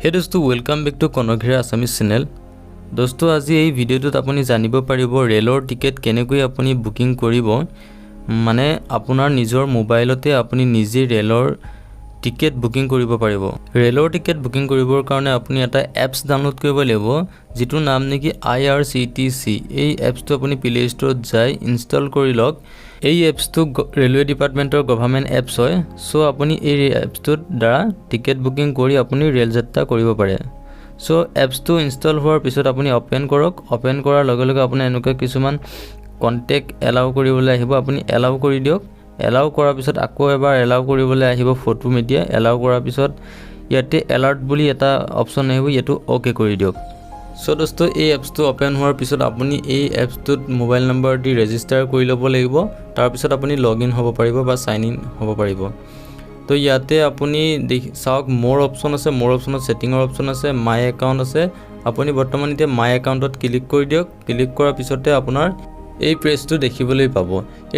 हे दोस्तों welcome back to Kanakghera Assamese channel. दोस्तों आज ये भिडिओत आपुनी जानिब पारिब रेलर टिकेट केनेকৈ आपुनी बुकिंग करिब माने आपुनार निजर मोबाइलते आपुनी निजे रेलर टिकेट बुकिंग करिब पारिब। रेलर टिकेट बुकिंग करिबर कारणे आपुनी एटा एप्स डाउनलोड करिब লাগিব जितु नाम नेকি IRCTC। এই এপসটো आपुनी प्ले स्टोर जाय इन्स्टल करि लक। এই এপসটো रेलवे डिपार्टमेंटर गवर्नमेंट एप्स হয়। सो आपुनी এই এপসটোৰ দ্বাৰা টিকেট বুকিং কৰি आपुनी रेल যাত্ৰা কৰিব পাৰে। सो एप्सটো ইনষ্টল হোৱাৰ পিছত आपुनी ওপেন কৰক। ওপেন কৰাৰ লগে লগে আপুনি এনেকুৱা কিছুমান কন্টেক্ট এলাউ কৰিবলৈ আহিব। আপুনি এলাউ কৰি দিয়ক। এলাউ কৰাৰ পিছত আকৌ এবাৰ এলাউ কৰিবলৈ আহিব ফটো মিডিয়া। এলাউ কৰাৰ পিছত ইয়াতে এলাৰ্ট বুলি এটা অপচন আহিব, এটো ওকে কৰি দিয়ক। सो दोस्तों এই এপসটো ওপেন হোৱাৰ পিছত আপুনি এই এপসটোত মোবাইল নম্বৰ দি ৰেজিষ্টাৰ কৰি ল'ব লাগিব। তাৰ পিছত আপুনি লগইন হ'ব পাৰিব বা সাইন ইন হ'ব পাৰিব। তো ইয়াতে আপুনি চাওক মোৰ অপচন আছে, মোৰ অপচনত সেটিংৰ অপচন আছে, মাই একাউন্ট আছে। আপুনি বৰ্তমান এতিয়া মাই একাউন্টত ক্লিক কৰি দিয়ক। ক্লিক কৰাৰ পিছতে আপোনাৰ এই পেজটো দেখিবলৈ পাব।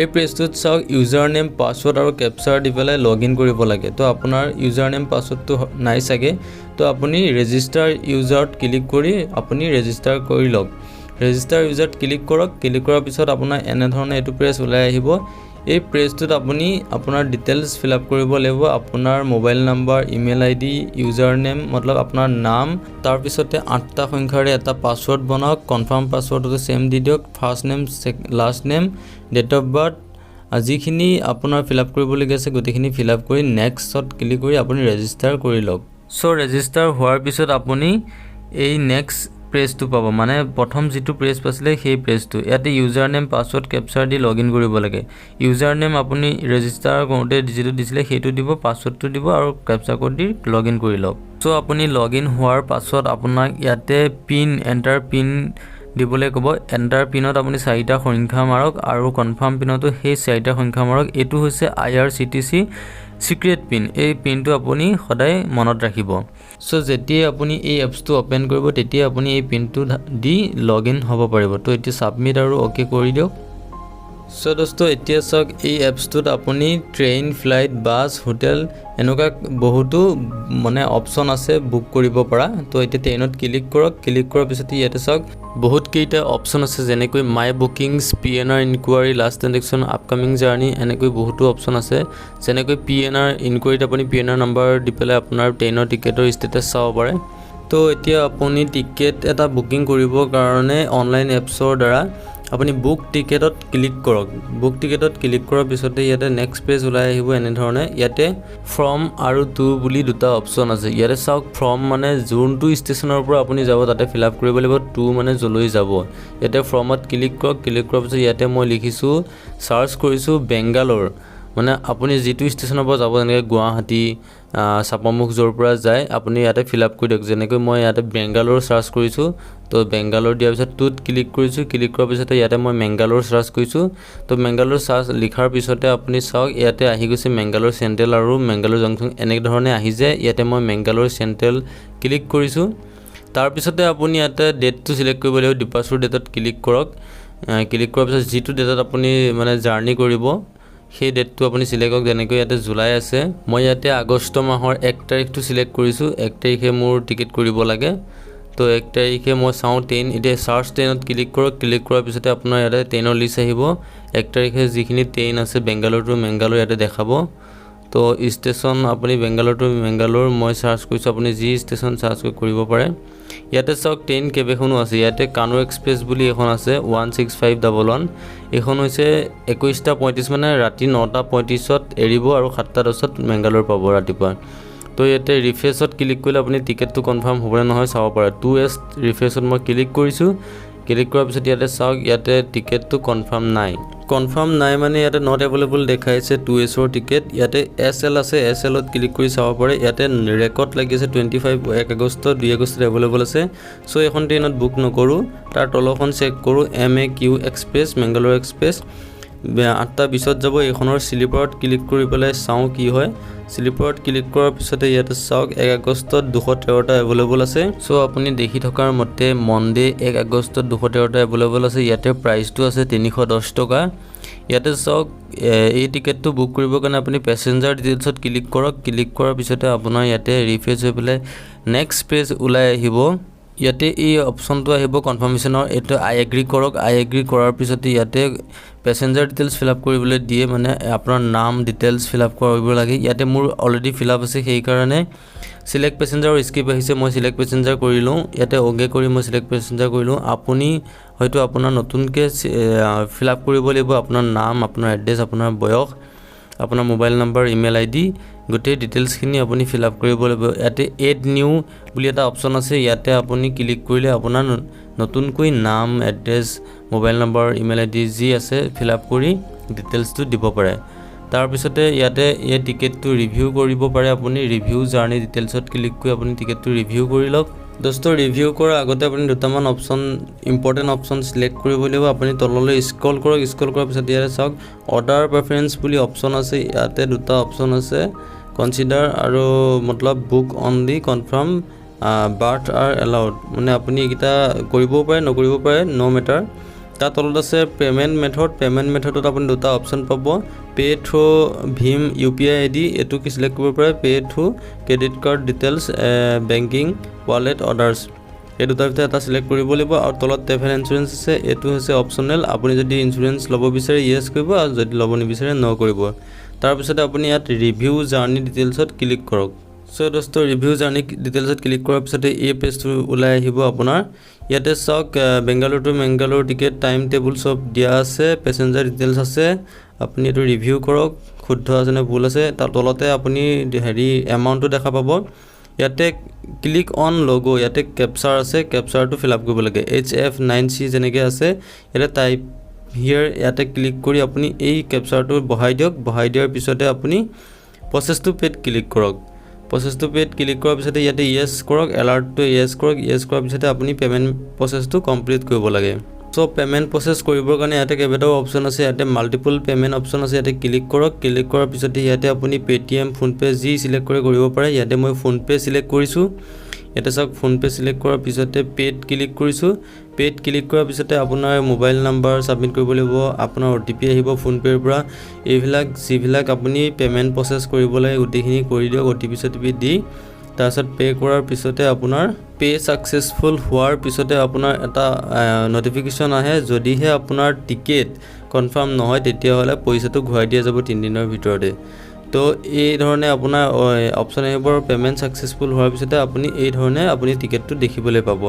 এই পেজটোত চাওক ইউজাৰ নেম পাসওয়াৰ্ড আৰু ক্যাপচাৰ দি পেলাই লগইন কৰিব লাগে। তো আপোনাৰ ইউজাৰ নেম পাসওয়াৰ্ডটো নাই সাগে, তো আপুনি ৰেজিষ্টাৰ ইউজাৰত ক্লিক কৰি আপুনি ৰেজিষ্টাৰ কৰি লওক। ৰেজিষ্টাৰ ইউজাৰত ক্লিক কৰক। ক্লিক কৰাৰ পিছত আপোনাৰ এনে ধৰণে এটো পেজ ওলাই আহিব। এই পেজটোত আপুনি আপোনাৰ ডিটেইলছ ফিল আপ কৰিব লাগিব। আপোনাৰ mobile number, email ID, user name मतलब আপোনাৰ নাম, তাৰ পিছতে 8টা সংখ্যাৰে এটা পাসওয়াৰ্ড বনাওক। কনফাৰ্ম পাসওয়াৰ্ডটো সেম দি দিয়ক। First name, last name, date of birth আজিখিনি আপোনাৰ ফিল আপ কৰিবলগীয়া আছে গোটেইখিনি ফিল আপ কৰি নেক্সটত ক্লিক কৰি আপুনি ৰেজিষ্টাৰ কৰি লওক। সো ৰেজিষ্টাৰ হোৱাৰ পিছত আপুনি এই নেক্সট পেজটো পাব, মানে প্ৰথম যেটো পেজ পাছিলে সেই পেজটো। ইয়াতে ইউজাৰ নেম পাসওয়াৰ্ড ক্যাপচাৰ দি লগইন কৰিব লাগে। ইউজাৰ নেম আপুনি ৰেজিষ্টাৰ কৰোতে যেটো দিছিলে সেইটো দিব, পাসওয়াৰ্ডটো দিব আৰু ক্যাপচাৰ কোড দি লগইন কৰি লওক। সো আপুনি লগইন হোৱাৰ পাছত আপোনাক ইয়াতে পিন এন্টাৰ পিন দিবলৈ ক'ব। এন্টাৰ পিনত আপুনি 4টা সংখ্যা মাৰক আৰু কনফাৰ্ম পিনতো সেই 4টা সংখ্যা মাৰক। এটো হৈছে IRCTC সিক্ৰেট পিন। এই পিনটো আপুনি সদায় মনত ৰাখিব। সো যেতিয়া আপুনি এই এপসটো ওপেন কৰিব তেতিয়া আপুনি এই পিনটো দি লগইন হ'ব পাৰিব। তো এতিয়া সাবমিট আৰু ওকে কৰি দিয়ক। সো দোস্তো এতিয়া চাওক এই এপসটোত আপুনি ট্ৰেইন, ফ্লাইট, বাস, হোটেল এনেকুৱা বহুতো মানে অপচন আছে বুক কৰিব পৰা। তো এতিয়া ট্ৰেইনত ক্লিক কৰক। ক্লিক কৰাৰ পিছত ইয়াতে চাওক বহুত কেইটা অপচন আছে, যেনেকৈ মাই বুকিংছ, PNR enquiry, last transaction, upcoming journey, এনেকৈ বহুতো অপচন আছে। যেনেকৈ PNR ইনকুৱাৰীত আপুনি PNR নম্বৰ দি পেলাই আপোনাৰ ট্ৰেইনৰ টিকেটৰ ষ্টেটাছ চাব পাৰে। তো এতিয়া আপুনি টিকেট এটা বুকিং কৰিবৰ কাৰণে অনলাইন এপছৰ দ্বাৰা আপুনি বুক টিকেটত ক্লিক কৰক। বুক টিকেটত ক্লিক কৰাৰ পিছতে ইয়াতে নেক্সট পেজ ওলাই আহিব এনে ধৰণে। ইয়াতে ফ্ৰম আৰু টু বুলি দুটা অপচন আছে। ইয়াতে চাওক ফ্ৰম মানে যোনটো ষ্টেচনৰ পৰা আপুনি যাব তাতে ফিল আপ কৰিব লাগিব, টু মানে জলৈ যাব। ইয়াতে ফ্ৰমত ক্লিক কৰক। ক্লিক কৰাৰ পিছত ইয়াতে মই লিখিছো সাৰ্চ কৰিছো বেংগালোৰ, মানে আপুনি যেটো ষ্টেচনৰ পৰা যাব, যেনেকৈ গুৱাহাটী, চাপামুখ যৰ পৰা যায় আপুনি ইয়াতে ফিল আপ কৰি দিয়ক। যেনেকৈ মই ইয়াতে বেংগালোৰ সাৰ্চ কৰিছো, তো বেংগালোৰ দিয়াৰ পিছত টুত ক্লিক কৰিছো। ক্লিক কৰাৰ পিছতে ইয়াতে মই মেংগালোৰ সাৰ্চ কৰিছো। তো মেংগালোৰ সাৰ্চ লিখাৰ পিছতে আপুনি চাওক ইয়াতে আহি গৈছে মেংগালোৰ চেন্ট্ৰেল আৰু মেংগালোৰ জংচন এনে ধৰণে আহি যায়। ইয়াতে মই মেংগালোৰ চেন্ট্ৰেল ক্লিক কৰিছো। তাৰ পিছতে আপুনি ইয়াতে ডেটটো সিলেক্ট কৰিব লাগিব। ডিপাৰ্চাৰ ডেটত ক্লিক কৰক। ক্লিক কৰাৰ পিছত যেটো ডেটত আপুনি মানে জাৰ্নি কৰিব সেই ডেটটো আপুনি সিলেক্ট কৰক। যেনেকৈ ইয়াতে জুলাই আছে, মই ইয়াতে আগষ্ট মাহৰ 1 তাৰিখটো সিলেক্ট কৰিছো। 1 তাৰিখে মোৰ টিকেট কৰিব লাগে। তো 1 তাৰিখে মই চাও ট্ৰেইন। এতিয়া সাৰ্চ ট্ৰেইনত ক্লিক কৰক। ক্লিক কৰাৰ পিছতে আপোনাৰ ইয়াতে ট্ৰেইনৰ লিষ্ট আহিব। 1 তাৰিখে যিখিনি ট্ৰেইন আছে বেংগালোৰ টু মেংগালোৰ ইয়াতে দেখাব। তো ষ্টেচন আপুনি বেংগালোৰ টু মেংগালোৰ মই সাৰ্চ কৰিছো, আপুনি যি ষ্টেচন সাৰ্চ কৰিব পাৰে। ইয়াতে চাওক ট্ৰেইন কেবেখনো আছে। ইয়াতে কানো এক্সপ্ৰেছ বুলি এখন আছে 16511। এখন হৈছে 21:35 মানে ৰাতি 9:35ত এৰিব আৰু 7:10ত মেংগালোৰ পাব ৰাতিপুৱা। তো ইয়াতে ৰিফ্ৰেছত ক্লিক কৰিলে আপুনি টিকেটটো কনফাৰ্ম হ'ব নে নহয় চাব পাৰে। 2S ৰিফ্ৰেছত মই ক্লিক কৰিছো। ক্লিক কৰাৰ পিছত ইয়াতে চাওক ইয়াতে টিকেটটো কনফাৰ্ম নাই। কনফাৰ্ম নাই মানে ইয়াতে নট এভেইলেবল দেখাইছে 2Sৰ টিকেট। ইয়াতে SL আছে, SLত ক্লিক কৰি চাব পাৰে। ইয়াতে ৰেকৰ্ড লাগিছে 25 1 আগষ্ট 2 আগষ্টত এভেইলেবল আছে। সো এখন ট্ৰেইনত বুক নকৰো, তাৰ তলখন চেক কৰো MAQ এক্সপ্ৰেছ, মেংগালোৰ এক্সপ্ৰেছ 8:20ত যাব। এইখনৰ স্লিপাৰত ক্লিক কৰি পেলাই চাও কি হয়। স্লিপাৰত ক্লিক কৰাৰ পিছতে ইয়াতে চাওক 1 আগষ্টত 213টা এভেইলেবল আছে। সো আপুনি দেখি থকাৰ মতে মনডে 1 আগষ্টত 213টা এভেইলেবল আছে। ইয়াতে প্ৰাইচটো আছে 310 টকা। ইয়াতে চাওক এই টিকেটটো বুক কৰিবৰ কাৰণে আপুনি পেছেঞ্জাৰ ডিটেইলছত ক্লিক কৰক ক্লিক কৰাৰ পিছতে আপোনাৰ ইয়াতে ৰিফ্ৰেছ হৈ পেলাই নেক্সট পেজ ওলাই আহিব ইয়াতে এই অপচনটো আহিব কনফাৰ্মেশ্যনৰ এটা আই এগ্ৰি কৰক আই এগ্ৰি কৰাৰ পিছতে ইয়াতে পেছেঞ্জাৰ ডিটেইলছ ফিল আপ কৰিবলৈ দিয়ে মানে আপোনাৰ নাম ডিটেইলছ ফিল আপ কৰিব লাগে ইয়াতে মোৰ অলৰেডি ফিল আপ আছে সেই কাৰণে সিলেক্ট পেছেঞ্জাৰ স্কিপ আহিছে মই সিলেক্ট পেছেঞ্জাৰ কৰিলো ইয়াতে ওকে কৰি মই সিলেক্ট পেছেঞ্জাৰ কৰিলো আপুনি হয়তো আপোনাৰ নতুনকে ফিল আপ কৰিব লাগিব আপোনাৰ নাম আপোনাৰ এড্ৰেছ আপোনাৰ বয়স আপোনাৰ মোবাইল নম্বৰ ইমেইল আইডি গোটে ডিটেইলছ খিনি আপুনি ফিল আপ কৰিব লাগিব ইয়াতে এড নিউ বুলি এটা অপচন আছে ইয়াতে আপুনি ক্লিক কৰিলে আপোনাৰ নতুনকৈ নাম address mobile number email ID যি আছে ফিল আপ কৰি ডিটেইলছটো দিব পাৰে তাৰ পিছতে ইয়াতে এই টিকেটটো ৰিভিউ কৰিব পাৰে আপুনি ৰিভিউ জাৰ্নি ডিটেইলছত ক্লিক কৰি আপুনি টিকেটটো ৰিভিউ কৰি লওক দোস্তো ৰিভিউ কৰাৰ আগতে আপুনি দুটামান অপচন ইম্পৰ্টেন্ট অপচন সিলেক্ট কৰিব লাগিব আপুনি তললৈ স্ক্ৰল কৰক স্ক্ৰল কৰাৰ পিছত ইয়াতে চাওক অৰ্ডাৰ প্ৰেফাৰেন্স বুলি অপচন আছে ইয়াতে দুটা অপচন আছে কনসিডাৰ আৰু মতলব book only confirm birth R allowed মানে আপুনি এটা কৰিব পাৰে নকৰিব পাৰে নো মেটাৰ তাৰ তলত আছে পেমেন্ট মেথডত আপুনি দুটা অপচন পাব পে থ্ৰু ভীম ইউপিআই আইডি এটো কি সিলেক্ট কৰিব পাৰে pay through credit card details banking wallet orders এই দুটাৰ ভিতৰত এটা সিলেক্ট কৰিব লাগিব আৰু তলত ট্ৰেভেল ইনস্যুৰেন্স আছে এটো হৈছে অপচনেল আপুনি যদি ইনস্যুৰেন্স ল'ব বিচাৰে ইয়েস কৰিব আৰু যদি ল'ব নিবিচাৰে নো কৰিব তাৰ পিছতে আপুনি ইয়াত ৰিভিউ জাৰ্নি ডিটেইলছত ক্লিক কৰক সো দোস্তো ৰিভিউ জাৰ্নি ডিটেইলছত ক্লিক কৰাৰ পিছতে এই পেজটো ওলাই আহিব আপোনাৰ ইয়াতে চাওক Bengaluru to Mangaluru ticket time table সব দিয়া আছে পেছেঞ্জাৰ ডিটেইলছ আছে আপুনি এটো ৰিভিউ কৰক শুদ্ধ আছে নে ভুল আছে তাৰ তলতে আপুনি হেৰি এমাউন্টটো দেখা পাব ইয়াতে ক্লিক অন লোগো ইয়াতে ক্যাপচাৰ আছে ক্যাপচাৰটো ফিল আপ কৰিব লাগে HF9C যেনেকৈ আছে এটা টাইপ হিয়াৰ ইয়াতে ক্লিক কৰি আপুনি এই ক্যাপচাৰটো বহাই দিয়াৰ পিছতে আপুনি প্ৰসেস টু পেড ক্লিক কৰক প্ৰসেস টু পেড ক্লিক কৰাৰ পিছতে ইয়াতে ইয়েস কৰক এলাৰ্টটো ইয়েস কৰক ইয়েস কৰাৰ পিছতে আপুনি পেমেন্ট প্ৰসেসটো কমপ্লিট কৰিব লাগে সো পেমেন্ট প্ৰসেস কৰিবৰ কাৰণে ইয়াতে কেইবাটাও অপচন আছে ইয়াতে মাল্টিপল পেমেন্ট অপচন আছে ইয়াতে ক্লিক কৰক ক্লিক কৰাৰ পিছতে ইয়াতে আপুনি পেটিএম ফোনপে যি সিলেক্ট কৰিব পাৰে ইয়াতে মই ফোনপে সিলেক্ট কৰিছো এটা চাওক ফোনপে সিলেক্ট কৰাৰ পিছতে পেড ক্লিক কৰিছো পেড ক্লিক কৰাৰ পিছতে আপোনাৰ মোবাইল নম্বৰ সাবমিট কৰিব লাগিব আপোনাৰ ওটিপি আহিব ফোনপেৰ পৰা এইবিলাক যিবিলাক আপুনি পেমেন্ট প্ৰসেস কৰিব লাগে গোটেইখিনি কৰি দিয়ক ওটিপি সটিপি দি তাৰছত পে কৰাৰ পিছতে আপোনাৰ পে সাকসেসফুল হোৱাৰ পিছতে আপোনাৰ এটা নটিফিকেশন আহে যদিহে আপোনাৰ টিকেট কনফাৰ্ম নহয় তেতিয়া হলে পইচাটো ঘূৰাই দিয়া যাব 3 দিনৰ ভিতৰতে তো এই ধৰণে আপোনাৰ অপচন আহিব পেমেন্ট সাকসেসফুল হোৱাৰ পিছতে আপুনি এই ধৰণে আপুনি টিকেটটো দেখিবলৈ পাব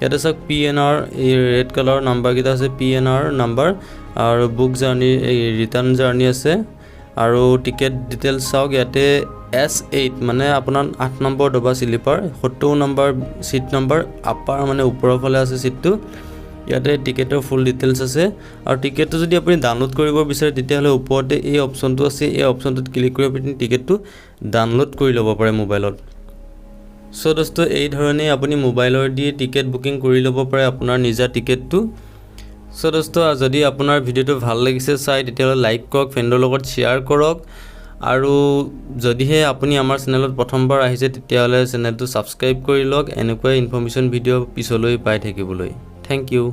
ইয়াতে চাওক PNR এই ৰেড কালাৰ নাম্বাৰ কিটা আছে PNR নাম্বাৰ আৰু বুক জাৰ্নি ৰিটাৰ্ণ জাৰ্নি আছে আৰু টিকেট ডিটেইলছ চাওক ইয়াতে S8 মানে আপোনাৰ 8 নম্বৰ ডবা sleeper 70 number seat number upper মানে ওপৰৰ ফালে আছে সিটটো ইয়াতে টিকেটৰ ফুল ডিটেইলছ আছে আৰু টিকেটটো যদি আপুনি ডাউনলোড কৰিব বিচাৰে তেতিয়া হলে ওপৰতে এই অপচনটো আছে এই অপচনটোত ক্লিক কৰি আপুনি টিকেটটো ডাউনলোড কৰি ল'ব পাৰে মোবাইলত সো দোস্তো এই ধৰণে আপুনি মোবাইলৰ দি টিকেট বুকিং কৰি ল'ব পাৰে আপোনাৰ নিজা টিকেটটো সো দোস্তো যদি আপোনাৰ ভিডিওটো ভাল লাগিছে চাই তেতিয়া লাইক কৰক ফ্ৰেণ্ডৰ লগত শেয়াৰ কৰক আৰু যদিহে আপুনি আমাৰ চেনেলত প্ৰথমবাৰ আহিছে তেতিয়া হলে চেনেলটো সাবস্ক্ৰাইব কৰি লওক এনেকুৱা ইনফৰমেশন ভিডিও পিছলৈ পাই থাকিবলৈ থ্যাংক ইউ